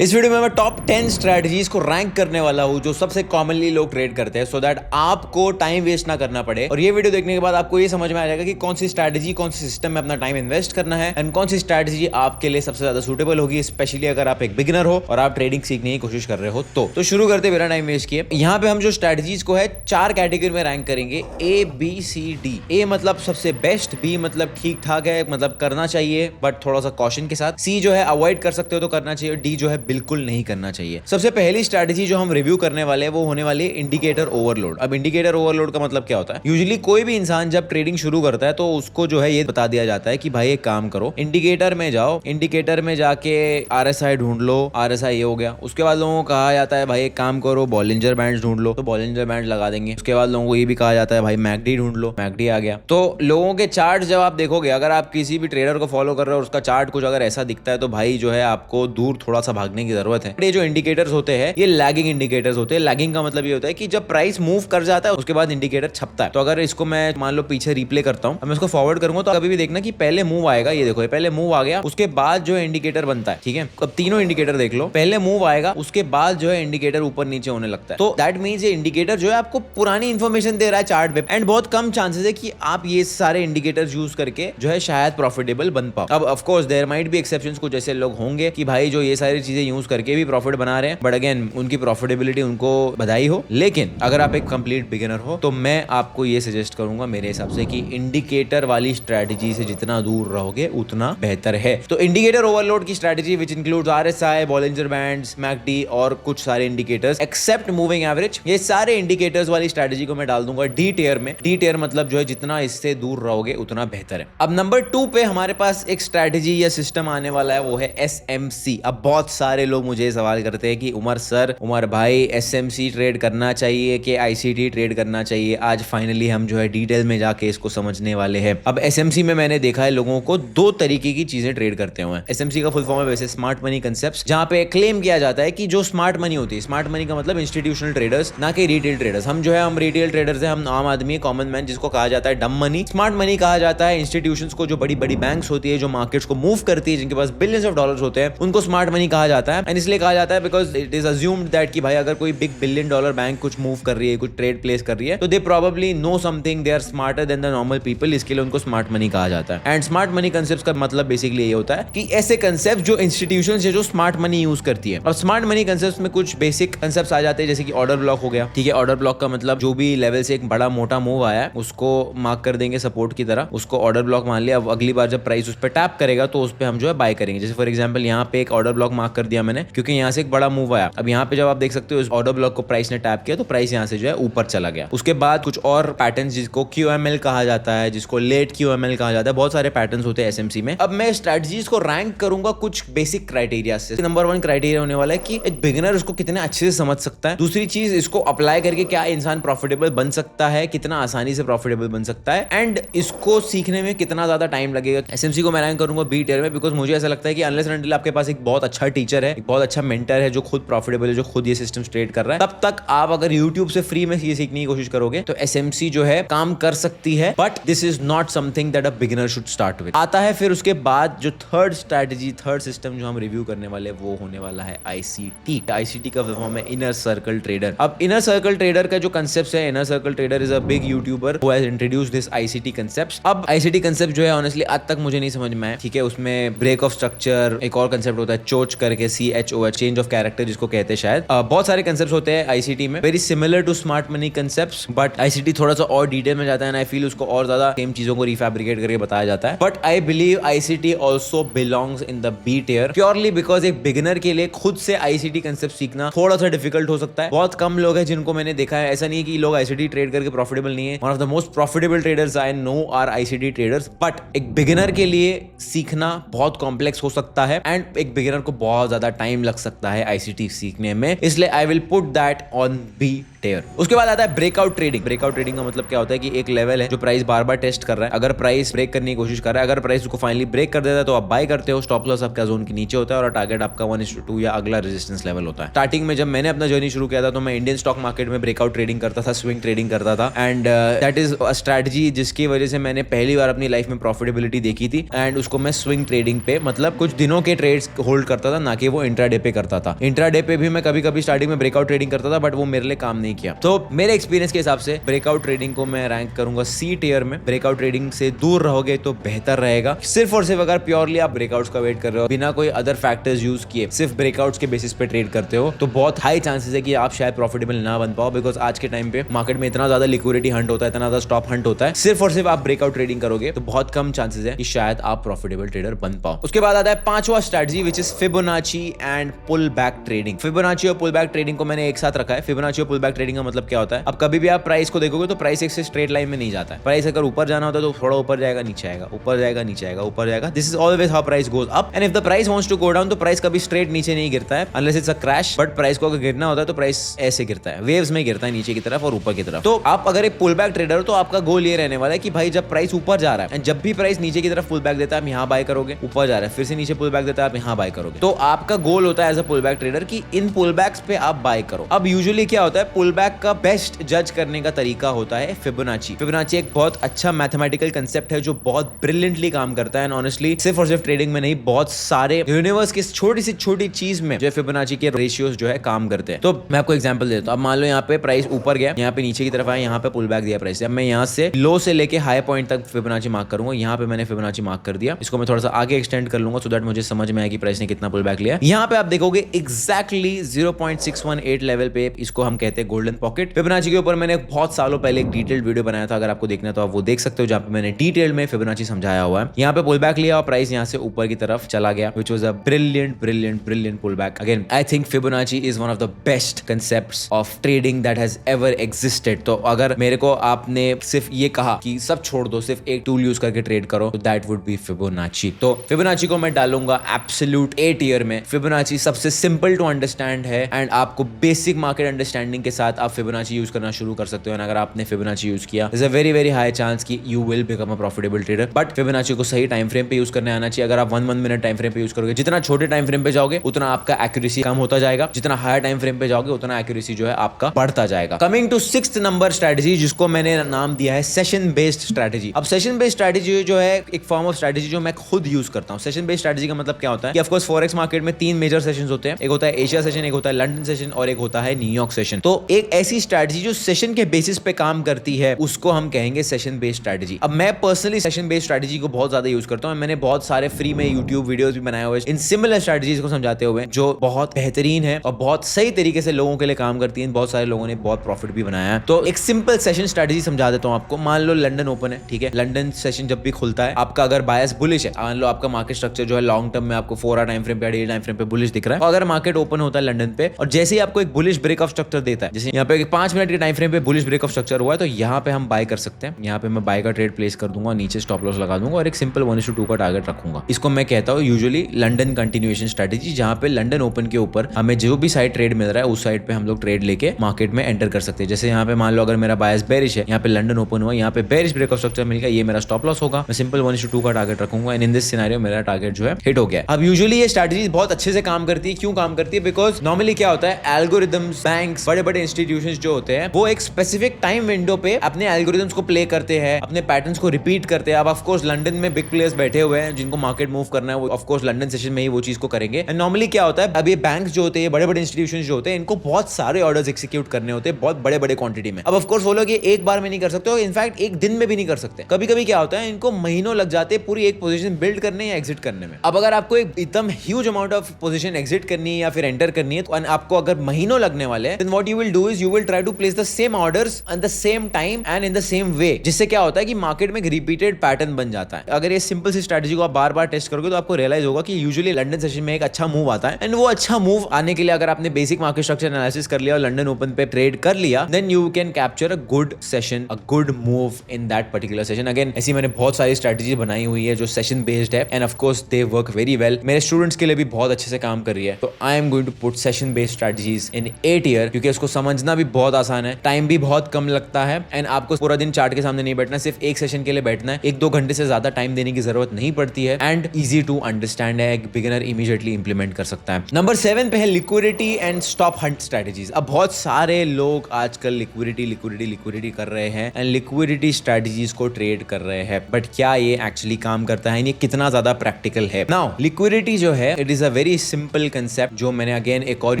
इस वीडियो में मैं टॉप 10 स्ट्रेटजीज को रैंक करने वाला हूं जो सबसे कॉमनली लोग ट्रेड करते हैं सो दैट आपको टाइम वेस्ट ना करना पड़े। और ये वीडियो देखने के बाद आपको ये समझ में आ जाएगा कि कौन सी स्ट्रेटजी कौन सी सिस्टम में अपना टाइम इन्वेस्ट करना है एंड कौन सी स्ट्रेटजी आपके लिए सबसे ज्यादा सूटेबल होगी, स्पेशली अगर आप एक बिगिनर हो और आप ट्रेडिंग सीखने की कोशिश कर रहे हो। तो शुरू करते बिना टाइम वेस्ट किए। यहाँ पे हम जो स्ट्रेटजीज को है 4 कैटेगरी में रैंक करेंगे, A B C D। A मतलब सबसे बेस्ट, B मतलब ठीक ठाक है, मतलब करना चाहिए बट थोड़ा सा कॉशन के साथ, C जो है अवॉइड कर सकते हो तो करना चाहिए, D जो है बिल्कुल नहीं करना चाहिए। सबसे पहली स्ट्रैटेजी जो हम रिव्यू करने वाले हैं वो होने वाली है इंडिकेटर ओवरलोड। अब इंडिकेटर ओवरलोड का मतलब क्या होता है? यूजुअली कोई भी इंसान जब ट्रेडिंग शुरू करता है तो उसको जो है ये बता दिया जाता है कि भाई एक काम करो, इंडिकेटर में जाओ, इंडिकेटर में जाके RSI ढूंढ लो, RSI ये हो गया। उसके बाद लोगों को कहा जाता है भाई एक काम करो बॉलिंजर बैंड ढूंढ लो, तो बॉलिंजर बैंड लगा देंगे। उसके बाद लोगों को ये भी कहा जाता है भाई मैकडी ढूंढ लो, मैकडी आ गया। तो लोगों के चार्ट जब आप देखोगे, अगर आप किसी भी ट्रेडर को फॉलो कर रहे हो और उसका चार्ट कुछ अगर ऐसा दिखता है तो भाई जो है आपको दूर थोड़ा सा भागने की जरूरत है। ये जो इंडिकेटर्स होते हैं ये लैगिंग इंडिकेटर्स होते हैं। लैगिंग का मतलब ये होता है कि जब प्राइस मूव कर जाता है उसके बाद इंडिकेटर छपता है। तो अगर इसको मैं मान लो पीछे रिप्ले करता हूं, मैं इसको फॉरवर्ड करूंगा तो कभी भी देखना कि पहले मूव आएगा, ये देखो ये पहले मूव आ गया, उसके बाद जो है इंडिकेटर बनता है। ठीक है, अब तीनों इंडिकेटर देख लो, पहले मूव आएगा उसके बाद जो है इंडिकेटर ऊपर नीचे होने लगता है। तो दैट मींस ये इंडिकेटर जो है आपको पुरानी इंफॉर्मेशन दे रहा है चार्ट पे, एंड बहुत कम चांसेस है कि आप ये सारे इंडिकेटर्स यूज करके जो है शायद प्रॉफिटेबल बन पाओ। अब of course there might be exceptions, कुछ ऐसे लोग होंगे कि भाई जो ये सारी चीजें यूज करके भी प्रॉफिट बना रहे हैं, बट अगेन उनकी प्रॉफिटेबिलिटी उनको बधाई हो। लेकिन अगर आप एक कंप्लीट बिगिनर हो तो मैं आपको ये सजेस्ट करूंगा मेरे हिसाब से कि इंडिकेटर वाली स्ट्रेटजी से जितना दूर रहोगे उतना बेहतर है। तो इंडिकेटर ओवरलोड की strategy which includes RSI, Bollinger bands, McD और कुछ सारे इंडिकेटर्स एक्सेप्ट मूविंग एवरेज, ये सारे इंडिकेटर्स वाली स्ट्रेटजी को मैं डाल दूंगा D टियर में। D टियर मतलब जो है जितना इससे दूर रहोगे उतना बेहतर है। अब नंबर 2 पे हमारे पास एक स्ट्रेटजी या सिस्टम आने वाला है, वो है SMC। अब बहुत सारे लोग मुझे सवाल करते हैं कि उमर भाई SMC ट्रेड करना चाहिए कि ICT ट्रेड करना चाहिए। आज फाइनली हम जो है डिटेल में जाके इसको समझने वाले हैं। अब SMC में मैंने देखा है लोगों को 2 तरीके की चीजें ट्रेड करते हुए। SMC का फुल फॉर्म है वैसे स्मार्ट मनी कंसेप्ट, जहां पे क्लेम किया जाता है कि जो स्मार्ट मनी होती है, स्मार्ट मनी का मतलब इंस्टीट्यूशनल ट्रेडर्स, ना कि रिटेल ट्रेडर्स। हम जो है हम रिटेल ट्रेडर्स हैं, हम आम आदमी, कॉमन मैन, जिसको कहा जाता है डम मनी। स्मार्ट मनी कहा जाता है इंस्टीट्यूशंस को, जो बड़ी बड़ी बैंक्स होती है, जो मार्केट्स को मूव करती है, जिनके पास बिलियंस ऑफ डॉलर्स होते हैं, उनको स्मार्ट मनी कहा जाता है। एंड इसलिए कहा जाता है because it is assumed that कि भाई अगर कोई बिग बिलियन डॉलर बैंक कुछ मूव कर रही है, कुछ ट्रेड प्लेस कर रही है, तो they probably know something, they are smarter than the normal people, इसके लिए उनको स्मार्ट मनी कहा जाता है। एंड स्मार्ट मनी कंसेप्ट का मतलब बेसिकली ये होता है कि ऐसे कंसेप्ट जो इंस्टीट्यूशंस है जो स्मार्ट मनी यूज करती है। और स्मार्ट मनी कंसेप्ट में कुछ बेसिक कंसेप्ट आ जाते हैं, जैसे कि ऑर्डर ब्लॉक हो गया। ठीक है, ऑर्डर ब्लॉक का मतलब जो भी लेवल से एक बड़ा मोटा मूव आया है उसको मार्क कर देंगे सपोर्ट की तरह, उसको ऑर्डर ब्लॉक मान लिया। अब अगली बार जब प्राइस उस पर टैप करेगा तो उस पर हम जो है बाय करेंगे। जैसे फॉर एग्जाम्पल यहाँ पे एक ऑर्डर ब्लॉक मार्क कर दिया मैंने, क्योंकि यहाँ से एक बड़ा मूव आया। अब यहाँ पे जब आप देख सकते हो इस ऑर्डर ब्लॉक को प्राइस ने टैप किया तो प्राइस यहाँ से जो है ऊपर चला गया। उसके बाद कुछ और पैटर्न्स जिसको QML कहा जाता है, जिसको लेट QML कहा जाता है, बहुत सारे पैटर्न्स होते हैं SMC में। अब मैं स्ट्रेटजीज को रैंक करूंगा कुछ बेसिक क्राइटेरिया से। नंबर 1 क्राइटेरिया होने वाला है कि एक बिगिनर उसको कितने अच्छे से समझ सकता है। दूसरी चीज, इसको अप्लाई करके क्या इंसान प्रॉफिटेबल बन सकता है, कितना आसानी से प्रॉफिटेबल बन सकता है, एंड इसको सीखने में कितना ज्यादा टाइम लगेगा। SMC को मैं रैंक करूंगा B टियर में, बिकॉज मुझे ऐसा लगता है कि अनलेस एंड अनटिल आपके पास एक बहुत अच्छा टीचर है, एक बहुत अच्छा मेंटर है जो खुद प्रॉफिटेबल है, जो खुद ये सिस्टम ट्रेड कर रहा है, तब तक आप अगर YouTube से फ्री में ये सीखने की कोशिश करोगे तो SMC जो है काम कर सकती है, but this is not something that a beginner should start with. आता है फिर उसके बाद जो थर्ड स्ट्रैटेजी, थर्ड सिस्टम जो हम रिव्यू करने वाले वो होने वाला है ICT। ICT का फॉर्म है इनर सर्कल ट्रेडर। अब इनर सर्कल ट्रेडर का जो कंसेप्ट है, inner circle trader is a big YouTuber who has introduced this ICT concept. अब ICT कंसेप्ट जो है ऑनेस्टली आज तक मुझे नहीं समझ में आया। ठीक है, उसमें ब्रेक ऑफ स्ट्रक्चर, एक और कंसेप्ट होता है चोच करके, CHO, चेंज ऑफ कैरेक्टर जिसको कहते हैं शायद। बहुत सारे कंसेप्ट होते हैं ICT में, very similar to smart money concepts, but ICT थोड़ा सा और डिटेल में जाता है, एंड आई फील उसको और ज्यादा सेम चीजों को रिफैब्रिकेट करके बताया जाता है। But I believe ICT also belongs in the B tier, purely because एक बिगिनर के लिए खुद से ICT कंसेप्ट सीखना थोड़ा सा डिफिकल्ट हो सकता है। बहुत कम लोग हैं जिनको मैंने देखा है, ऐसा नहीं है कि लोग ICT ट्रेड करके प्रॉफिटेबल नहीं है। One of the most profitable traders I know are ICT traders, but एक बिगिनर के लिए सीखना बहुत कॉम्प्लेक्स हो सकता है, एंड एक बिगिनर को बहुत ज्यादा टाइम लग सकता है ICT सीखने में, इसलिए आई will put that on B टेयर। उसके बाद आता है ब्रेकआउट ट्रेडिंग। ब्रेकआउट ट्रेडिंग का मतलब क्या होता है कि एक लेवल है जो प्राइस बार बार टेस्ट कर रहा है, अगर प्राइस ब्रेक करने की कोशिश कर रहा है, अगर प्राइस उसको फाइनली ब्रेक कर देता है तो आप बाय करते हो, स्टॉप लॉस आपका जोन के नीचे होता है और टारगेट आपका 1:2 या अगला रेजिस्टेंस लेवल होता है। स्टार्टिंग में जब मैंने अपना जर्नी शुरू किया था तो मैं इंडियन स्टॉक मार्केट में ब्रेकआउट ट्रेडिंग करता था, स्विंग ट्रेडिंग करता था, and that is a strategy जिसकी वजह से मैंने पहली बार अपनी लाइफ में प्रॉफिटेबिलिटी देखी थी, एंड उसको मैं स्विंग ट्रेडिंग पे मतलब कुछ दिनों के ट्रेड्स होल्ड करता था, ना कि वो इंट्राडे पे करता था। इंट्राडे पे भी मैं कभी कभी स्टार्टिंग में ब्रेकआउट ट्रेडिंग करता था, बट वो मेरे लिए काम नहीं किया। तो मेरे एक्सपीरियंस के हिसाब से ब्रेकआउट ट्रेडिंग को मैं रैंक करूंगा सी टियर में। ब्रेकआउट ट्रेडिंग से दूर रहोगे तो बेहतर रहेगा। सिर्फ और सिर्फ अगर प्योरली आप ब्रेकआउट्स का वेट कर रहे हो बिना कोई अदर फैक्टर्स यूज किए, सिर्फ ब्रेकआउट्स के बेसिस पे ट्रेड करते हो, तो बहुत हाई चांसेस है कि आप शायद प्रॉफिटेबल ना बन पाओ, बिकॉज आज के टाइम पे मार्केट में इतना ज्यादा लिक्विडिटी हंट होता है, इतना ज्यादा स्टॉप हंट होता है। सिर्फ और सिर्फ आप ब्रेकआउट ट्रेडिंग करोगे तो बहुत कम चांसेस है कि शायद आप प्रॉफिटेबल ट्रेडर बन पाओ। उसके बाद आता है पांचवा strategy which is Fibonacci and pull back trading. Fibonacci और पुल बैक ट्रेडिंग को मैंने एक साथ रखा है। फिबोनाची और पुल बैक ट्रेडिंग का मतलब क्या होता है, अब कभी भी आप प्राइस को देखोगे तो प्राइस एक से स्ट्रेट लाइन में नहीं जाता है। प्राइस अगर ऊपर जाना होता है तो थोड़ा ऊपर जाएगा, नीचे आएगा, ऊपर जाएगा, नीचे आएगा, ऊपर जाएगा। This is always how price goes up, and if the price wants to go down तो प्राइस कभी स्ट्रेट नीचे नहीं गिरता है unless it's a crash. But price को अगर गिरना होता है तो प्राइस ऐसे गिरता है, वेव्स में गिरता है, नीचे की तरफ और ऊपर की तरफ। तो आप अगर एक पुल बैक ट्रेडर हो तो आपका गोल ये रहने वाला है कि भाई जब प्राइस ऊपर जा रहा है, जब भी प्राइस नीचे की तरफ पुल बैक देता है आप यहाँ बाय करोगे, ऊपर जा रहा है फिर से नीचे पुल बैक देता है आप यहाँ बाय करोगे। तो आपका गोल होता है as a pull back trader कि इन पुल बैक्स पे आप बाय करो। अब यूजुअली क्या होता है, पुल बैक का बेस्ट जज करने का तरीका होता है फिबोनाची। फिबोनाची एक बहुत अच्छा मैथमेटिकल कंसेप्ट है जो बहुत ब्रिलियंटली काम करता है, एंड ऑनेस्टली सिर्फ और सिर्फ ट्रेडिंग में नहीं, बहुत सारे यूनिवर्स की छोटी सी छोटी चीज में जो फिबोनाची के रेशियोज जो है काम करते हैं। तो मैं आपको एग्जांपल देता हूं। अब मान लो यहाँ पे प्राइस ऊपर गया, यहाँ पे नीचे की तरफ आया, यहाँ पे पुल बैक दिया प्राइस। अब मैं यहाँ से लो से लेके हाई पॉइंट तक फिबोनाची मार्क करूंगा। यहाँ पे मैंने फिबोनाची मार्क कर दिया, इसको मैं थोड़ा सा आगे एक्सटेंड कर लूंगा सो दैट मुझे समझ में आए कि प्राइस ने कितना पुल बैक लिया। यहाँ पे आप देखोगे एग्जैक्टली 0.618 लेवल पे, इसको हम कहते हैं गोल्डन पॉकेट। फिबोनाची के ऊपर मैंने बहुत सालों पहले एक डिटेल्ड वीडियो बनाया था, अगर आपको देखना तो आप वो देख सकते हो, जहाँ पे मैंने डिटेल में फिबोनाची समझाया हुआ है। यहाँ पे पुल बैक लिया और प्राइस यहाँ से ऊपर की तरफ चला गया, which was a brilliant pullback. Again, I think Fibonacci is one of the best concepts of trading that has ever existed. तो अगर मेरे को आपने सिर्फ ये कहा कि सब छोड़ दो, सिर्फ एक टूल यूज करके ट्रेड करो, तो that would be Fibonacci. तो Fibonacci को मैं डालूंगा एब्सोल्यूट A tier में। Fibonacci सबसे सिंपल टू अंडरस्टैंड है, एंड आपको बेसिक मार्केट अंडरस्टैंडिंग के साथ आप Fibonacci यूज करना शुरू कर सकते हो। अगर आपने Fibonacci यूज किया, there's a very high chance कि you will become a profitable trader. But Fibonacci को सही टाइम फ्रेम पे यूज करने आना चाहिए। अगर आप 1 मिनट टाइम फ्रेम पे यूज करोगे, जितना छोटे टाइम फ्रेम पे जाओगे उतना आपका एक्यूरेसी कम होता जाएगा, जितना हायर टाइम फ्रेम पे जाओगे उतना एक्यूरेसी जो है आपका बढ़ता जाएगा। Coming to 6th number strategy, जिसको मैंने नाम दिया है सेशन बेस्ड स्ट्रेटजी। अब सेशन बेस्ड स्ट्रेटजी जो है एक फॉर्म ऑफ स्ट्रेटजी जो मैं खुद यूज करता हूं। सेशन बेस्ड स्ट्रेटजी का मतलब क्या होता है कि ऑफ कोर्स फॉरेक्स मार्केट में 3 मेजर सेशंस होते हैं, एक होता है एशिया सेशन, एक होता है लंदन सेशन और एक होता है न्यूयॉर्क सेशन। तो एक ऐसी स्ट्रेटजी जो सेशन के बेसिस पे काम करती है उसको हम कहेंगे सेशन बेस्ड स्ट्रेटजी। अब मैं पर्सनली सेशन बेस्ड स्ट्रेटजी को बहुत ज्यादा यूज करता हूं। मैंने बहुत सारे फ्री में यूट्यूब वीडियोस भी बनाए हुए इन सिमिलर स्ट्रेटजीज को समझाते हुए, जो बहुत बेहतरीन है और बहुत सही तरीके से लोगों के लिए काम करती है। बहुत सारे लोगों ने बहुत प्रॉफिट भी बनाया है। तो एक सिंपल सेशन स्ट्रेटजी समझा देता हूं आपको। मान लो लंदन ओपन है, ठीक है, लंदन सेशन जब भी खुलता है, आपका अगर बायस बुलिश है, मान लो आपका मार्केट स्ट्रक्चर जो है लॉन्ग टर्म में आपको 4 टाइम फ्रेम पे, 8 टाइम फ्रेम पे बुलिश दिख रहा है, और अगर मार्केट ओपन होता है लंदन पे और जैसे ही आपको एक बुलिश ब्रेक ऑफ स्ट्रक्चर देता है, जैसे यहाँ पे 5 मिनट के टाइम फ्रेम पे बुलिश ब्रेक ऑफ स्ट्रक्चर हुआ है, तो यहाँ पे हम बाय कर सकते हैं। यहाँ पे मैं बाय का ट्रेड प्लेस कर दूंगा, नीचे स्टॉप लॉस लगा दूंगा और एक सिंपल 1:2 का टारगेट रखूंगा। इसको मैं कहता हूँ यूजुअली लंदन कंटिन्यूएशन स्ट्रेटजी, जहाँ पे लंदन ओपन के ऊपर हमें जो भी साइड ट्रेड मिल रहा है उस साइड पे हम लोग ट्रेड लेके मार्केट में एंटर कर सकते हैं। जैसे यहाँ पे मान लो अगर मेरा बायस बेरिश है, यहाँ पे लंदन ओपन हुआ, यहाँ पे बेरिश ब्रेक ऑफ स्ट्रक्चर मिल गया, ये मेरा स्टॉप लॉस होगा, मैं सिंपल 1:2 का टारगेट रखूंगा, एंड इन दिस सिनेरियो मेरा टारगेट जो है हिट हो गया। अब यूजुअली ये स्ट्रेटजी बहुत अच्छे से काम करती है। क्यों काम करती है? बिकॉज नॉर्मली क्या होता है, एल्गोरिदम्स, बैंक्स, बड़े बड़े इंस्टीट्यूशंस जो होते हैं वो एक स्पेसिफिक टाइम विंडो पे अपने एल्गोरिदम्स को प्ले करते हैं, अपने पैटर्न्स को रिपीट करते हैं। अब ऑफ कोर्स लंदन में बिग प्लेयर्स बैठे हुए हैं जिनको मार्केट मूव करना है, वो ऑफ कोर्स लंदन सेशन में ही वो चीज को करेंगे। एंड नॉर्मली क्या होता है, अब ये बैंक्स जो होते हैं, बड़े बड़े इंस्टीट्यूशंस जो होते हैं, इनको बहुत सारे ऑर्डर्स एग्जीक्यूट करने होते हैं, बहुत बड़े बड़े क्वांटिटी में। अब ऑफ कोर्स वो लोग ये एक बार में नहीं कर सकते, इनफैक्ट एक दिन में भी नहीं कर सकते। कभी कभी क्या होता है, इनको महीनों लग जाते हैं पूरी एक पोजीशन बिल्ड करने या एग्जिट करने में। अब अगर आपको एक एकदम huge amount of position exit करनी है या फिर एंटर करनी है, तो आपको अगर महीनों लगने वाले हैं, then what you will do is you will try to place the same orders at the same time and in the same way, जिससे क्या होता है कि मार्केट में एक रिपीटेड पैटर्न बन जाता है। अगर ये सिंपल सी स्ट्रेटजी को आप बार बार टेस्ट करोगे तो आपको रियलाइज होगा कि यूजुअली लंदन सेशन में एक अच्छा मूव आता है, एंड वो अच्छा मूव आने के लिए अगर आपने बेसिक मार्केट स्ट्रक्चर एनालिसिस कर लिया और लंदन ओपन पे ट्रेड कर लिया, then you can capture a good session, a good move in that particular session. Again ऐसी मैंने बहुत सारी स्ट्रेटजी बनाई हुई है जो सेशन बेस्ड है, and of course they work very well. मेरे स्टूडेंट्स के लिए भी बहुत अच्छे से काम कर रही है। तो I am going to put session based strategies in A tier, क्योंकि उसको समझ समझना भी बहुत आसान है, टाइम भी बहुत कम लगता है एंड आपको पूरा दिन चार्ट के सामने नहीं बैठना, सिर्फ एक सेशन के लिए बैठना है, 1-2 घंटे से ज्यादा टाइम देने की जरूरत नहीं पड़ती है एंड इजी टू अंडरस्टैंड है, एक बिगिनर इमीडिएटली इंप्लीमेंट कर सकता है। नंबर 7 पे है liquidity and stop Hunt strategies. अब बहुत सारे लोग आजकल लिक्विडिटी कर रहे हैं एंड लिक्विडिटी स्ट्रेटजीज को ट्रेड कर रहे हैं, बट क्या ये एक्चुअली काम करता है, ये कितना ज्यादा प्रैक्टिकल है? नाउ लिक्विडिटी जो है it is a very simple concept जो मैंने अगेन एक और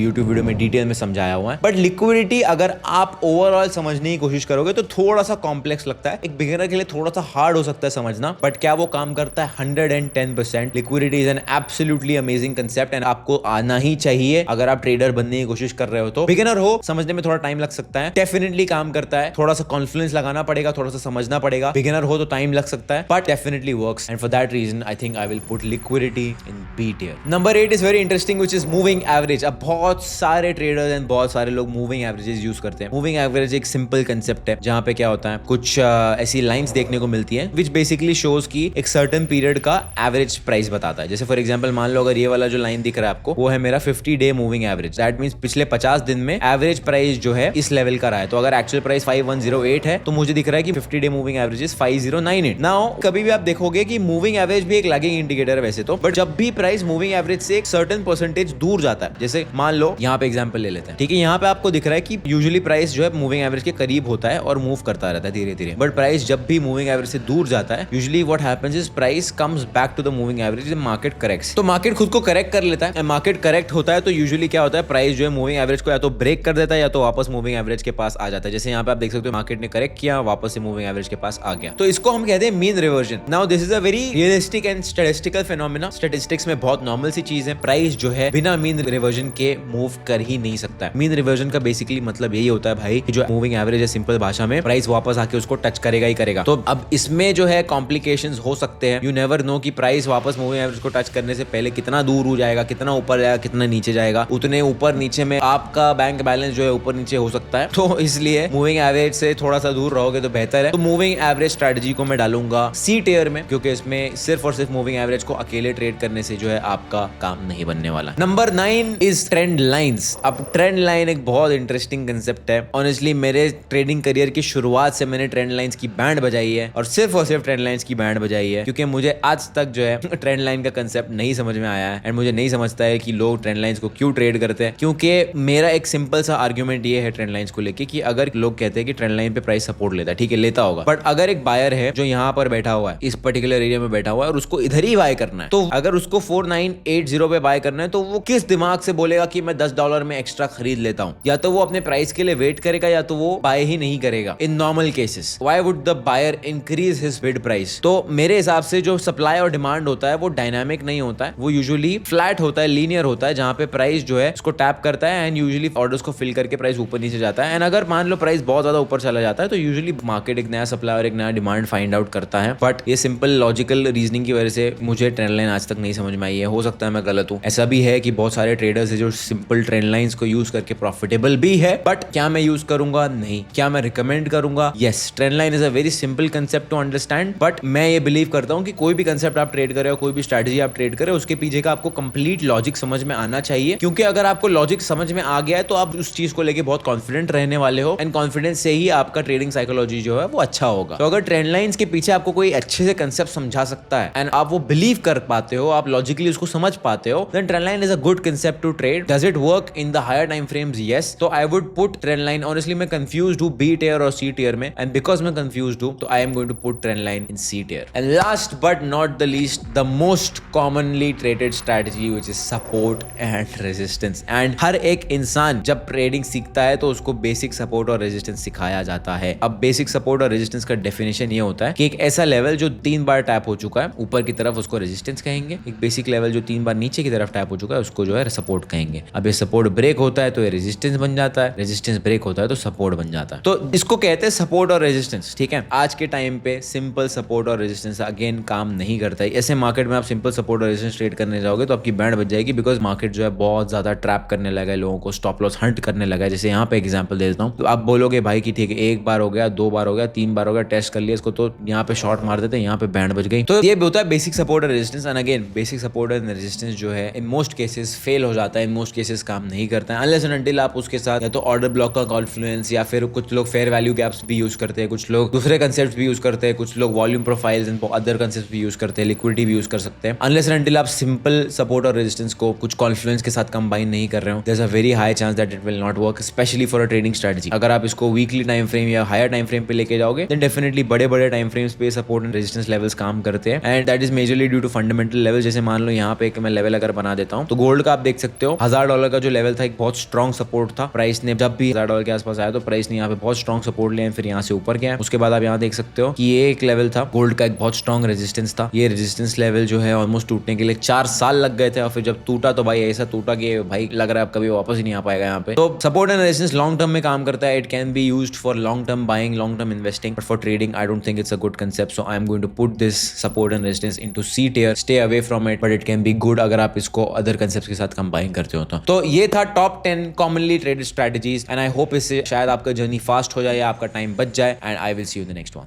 यूट्यूब वीडियो में डिटेल में समझाया हुआ है, बट लिक्विडिटी अगर आप ओवरऑल समझने की कोशिश करोगे तो थोड़ा सा कॉम्प्लेक्स लगता है, एक बिगिनर के लिए थोड़ा सा हार्ड हो सकता है समझना, बट क्या वो काम करता है? 110%। Liquidity is an absolutely amazing concept and आपको आना ही चाहिए अगर आप ट्रेडर बनने की कोशिश कर रहे हो। तो बिगिनर हो, समझने में थोड़ा टाइम लग सकता है, डेफिनेटली काम करता है, थोड़ा सा कॉन्फिडेंस लगाना पड़ेगा, थोड़ा सा समझना पड़ेगा, बिगिनर हो तो टाइम लग सकता है, but definitely works and for that reason I think I will put liquidity in B tier. Number 8 is very interesting which is moving average. अब बहुत सारे ट्रेडर्स एंड बहुत सारे लोग मूविंग एवरेजेस यूज करते हैं। मूविंग एवरेज एक simple concept है जहां पे क्या होता है, कुछ ऐसी लाइंस देखने को मिलती है विच बेसिकली शोज की एक सर्टेन पीरियड का एवरेज प्राइस बताता है। जैसे फॉर एग्जांपल मान लो अगर ये वाला जो लाइन दिख रहा है आपको वो है मेरा 50 day moving average, that means पिछले 50 दिन में एवरेज प्राइस जो है इस लेवल का रहा है। तो अगर एक्चुअल प्राइस 5108 है तो मुझे दिख रहा है कि 50 day moving average is 5098। Now कभी भी आप देखोगे कि मूविंग एवरेज भी एक लैगिंग इंडिकेटर है वैसे तो, बट जब भी प्राइस मूविंग एवरेज से एक सर्टेन परसेंटेज दूर जाता है, जैसे मान लो यहाँ पे एग्जांपल ले लेते हैं, ठीक है, यहाँ पे आपको दिख रहा है कि यूजुअली प्राइस जो है मूविंग एवरेज के करीब होता है और मूव करता रहता है धीरे धीरे, बट प्राइस जब भी मूविंग एवरेज से दूर जाता है usually what happens is price comes back to the moving average, market corrects. तो मार्केट खुद को करेक्ट कर लेता है, मार्केट करेक्ट होता है तो यूजुअली क्या होता है, प्राइस जो है मूविंग एवरेज को या तो ब्रेक कर देता है या तो वापस मूविंग एवरेज के पास आ जाता है। जैसे यहाँ पे आप देख सकते हो मार्केट ने करेक्ट किया, वापस से मूविंग एवरेज के पास आ गया, तो इसको हम कहते हैं mean reversion. Now this is a very realistic and statistical phenomena, statistics में बहुत नॉर्मल सी चीज है, प्राइस जो है बिना मीन रिवर्जन के मूव कर ही नहीं सकता है। मीन रिवर्जन का बेसिकली मतलब यही होता है भाई कि जो मूविंग एवरेज है सिंपल भाषा में, प्राइस वापस आके उसको टच करेगा ही करेगा। तो अब इसमें जो है कॉम्प्लिकेशंस हो सकते हैं, यू नेवर नो कि प्राइस वापस मूविंग एवरेज को टच करने से पहले कितना दूर हो जाएगा, कितना ऊपर जाएगा, कितना नीचे जाएगा, उतने ऊपर नीचे में आपका बैंक बैलेंस जो है ऊपर नीचे हो सकता है। तो इसलिए मूविंग एवरेज से थोड़ा सा दूर रहोगे तो बेहतर है। तो मूविंग एवरेज स्ट्रेटजी को मैं डालूंगा सी टियर में, क्योंकि इसमें सिर्फ और सिर्फ मूविंग एवरेज को अकेले ट्रेड करने से जो है आपका काम नहीं बनने वाला। Number 9 is trend lines. अब ट्रेंड लाइन एक बहुत इंटरेस्टिंग कंसेप्ट है। ऑनेस्टली मेरे ट्रेडिंग करियर की शुरुआत से मैंने ट्रेंड लाइंस की बैंड बजाई है और सिर्फ ट्रेंड लाइंस की बैंड बजाई है, क्योंकि मुझे आज तक जो है ट्रेंड लाइन का कंसेप्ट नहीं समझ में आया है एंड मुझे नहीं समझता है कि लोग ट्रेंड लाइंस को क्यों ट्रेड करते हैं। क्योंकि मेरा एक सिंपल सा आर्ग्यूमेंट ये है ट्रेंड लाइंस को लेके कि अगर लोग कहते हैं कि ट्रेंड लाइन पे प्राइस सपोर्ट लेता है, ठीक है लेता होगा, बट अगर एक बायर है जो यहाँ पर बैठा हुआ है, इस पर्टिकुलर एरिया में बैठा हुआ है और उसको इधर ही बाय करना है, तो अगर उसको 4980 पे बाय करना है तो वो किस दिमाग से बोलेगा कि मैं $10 में एक्स्ट्रा खरीद लेता हूँ? या तो वो अपने प्राइस के लिए वेट करेगा या तो वो बाय ही नहीं करेगा। In normal cases why would the buyer increase his bid price? तो मेरे हिसाब से जो सप्लाई और डिमांड होता है वो डायनामिक नहीं होता है, वो यूजुअली फ्लैट होता है, लीनियर होता है, जहां पे प्राइस जो है इसको टैप करता है एंड यूजुअली ऑर्डर्स को फिल करके प्राइस ऊपर नीचे जाता है। एंड अगर मान लो प्राइस बहुत ज्यादा ऊपर चला जाता है तो यूजुअली मार्केट एक नया सप्लाई और एक नया डिमांड फाइंड आउट करता है। बट ये सिंपल लॉजिकल रीजनिंग की वजह से मुझे ट्रेंड लाइन आज तक नहीं समझ में आई है, हो सकता है मैं गलत हूँ। ऐसा भी है कि बहुत सारे ट्रेडर्स है जो सिंपल ट्रेंड लाइंस को यूज करके प्रॉफिटेबल भी है, बट क्या मैं यूज करूंगा? नहीं। क्या मैं रिकमेंड करूंगा? Yes, trend line is a very simple concept to understand, but मैं ये बिलीव करता हूं कि कोई भी कंसेप्ट आप ट्रेड करे, कोई भी स्ट्रेटजी आप ट्रेड करे, उसके पीछे का आपको कंप्लीट लॉजिक समझ में आना चाहिए, क्योंकि अगर आपको लॉजिक समझ में आ गया है तो आप उस चीज को लेके बहुत कॉन्फिडेंट रहने वाले हो एंड कॉन्फिडेंस से ही आपका ट्रेडिंग साइकोलॉजी जो है वो अच्छा होगा। तो अगर ट्रेंड लाइंस के पीछे आपको कोई अच्छे से कंसेप्ट समझा सकता है एंड आप वो बिलीव कर पाते हो, आप लॉजिकली उसको समझ पाते हो, then trend line is a good concept to trade. Does it work in the higher time frames? Yes. तो I would put trend line, honestly मैं कंफ्यूज्ड हूं बी टियर और सी टियर में, एंड बिकॉज मैं confused हूं तो I am going to put trend line in C tier. And last but not the least, the most commonly traded strategy which is support and resistance. And हर एक इंसान जब trading सीखता है तो उसको बेसिक सपोर्ट और रेजिस्टेंस सिखाया जाता है। अब बेसिक सपोर्ट और रेजिस्टेंस का डेफिनेशन ये होता है कि एक ऐसा लेवल जो 3 बार टैप हो चुका है ऊपर की तरफ उसको रेजिस्टेंस कहेंगे, एक बेसिक लेवल जो 3 बार नीचे की तरफ टैप हो चुका है उसको जो है सपोर्ट कहेंगे। अब ये सपोर्ट ब्रेक होता है तो ये रेजिस्टेंस बन जाता है, रेजिस्टेंस ब्रेक होता है तो सपोर्ट बन जाता है। तो इसको कहते हैं सपोर्ट और रेजिस्टेंस, ठीक है। आज के टाइम पे सिंपल सपोर्ट और रेजिस्टेंस अगेन काम नहीं करता है। ऐसे मार्केट में आप सिंपल सपोर्ट और रेजिस्टेंस ट्रेड करने जाओगे तो आपकी बैंड बच जाएगी, बिकॉज मार्केट जो है बहुत ज्यादा ट्रैप करने लगा है, लोगों को स्टॉप लॉस हंट करने लगा है। जैसे यहाँ पे एग्जांपल दे देता हूँ, तो आप बोलोगे भाई कि ठीक है 1 बार हो गया, 2 बार हो गया, 3 बार हो गया, टेस्ट कर लिया इसको, तो यहाँ पे शॉर्ट मार देते हैं, यहाँ पे बैंड बच गई। तो ये भी होता है बेसिक सपोर्ट और resistance. And again basic support and resistance जो है इन मोस्ट केसेस फेल हो जाता है, इन मोस्ट केसेस काम नहीं करता है, अनलेस एंड अनटिल आप उसके साथ साथ या तो ऑर्डर ब्लॉक का कॉन्फ्लुएंस या फिर कुछ लोग फेयर वैल्यू गैप्स भी यूज करते हैं, कुछ लोग दूसरे कंसेप्ट भी यूज करते हैं, कुछ लोग volume profiles and other concept भी यूज करते हैं, लिक्विडिटी भी यूज कर सकते हैं। अनलेस एंड अनटिल आप सिंपल सपोर्ट और रेजिस्टेंस को कुछ कॉन्फ्लुएंस के साथ कंबाइन नहीं कर रहे हो, there is a very high chance that it will not work, specially for a trading strategy. अगर आप इसको वीकली टाइम फ्रेम या हायर टाइम फ्रेम पे लेके जाओगे देन डेफिनेटली बड़े बड़े टाइम फ्रेम्स पे सपोर्ट एंड रेजिस्टेंस लेवल्स काम करते हैं and that is majorly due to fundamental level. जैसे मान लो यहाँ पे मैं लेवल अगर बना देता हूँ तो गोल्ड का आप देख सकते हो $1000 का जो लेवल था एक बहुत स्ट्रॉन्ग सपोर्ट था। प्राइस ने जब भी $1000 के आसपास आया तो प्राइस ने यहाँ पे बहुत स्ट्रॉन्ग सपोर्ट लिया, फिर यहाँ से ऊपर गया। उसके बाद आप यहाँ देख सकते हो कि ये एक लेवल था गोल्ड का, एक बहुत स्ट्रॉन्ग रेजिस्टेंस था। ये रेजिस्टेंस लेवल जो है ऑलमोस्ट टूटने के लिए 4 साल लग गए थे और फिर जब टूटा तो भाई ऐसा टूटा कि भाई लग रहा है अब कभी वापस ही नहीं आ पाएगा यहाँ पे। तो support and resistance long term में काम करता है। It can be used for long term buying, long term investing, but for trading I don't think it's a good concept. So I am going to put this support and resistance into C tier, stay away from it, but it can be good अगर आप इसको other concepts के साथ combine करते हो तो ये था top 10 commonly traded strategies and I hope इससे शायद आपका जर्नी फास्ट हो जाए या आपका टाइम बच जाए and I will see you in the next one.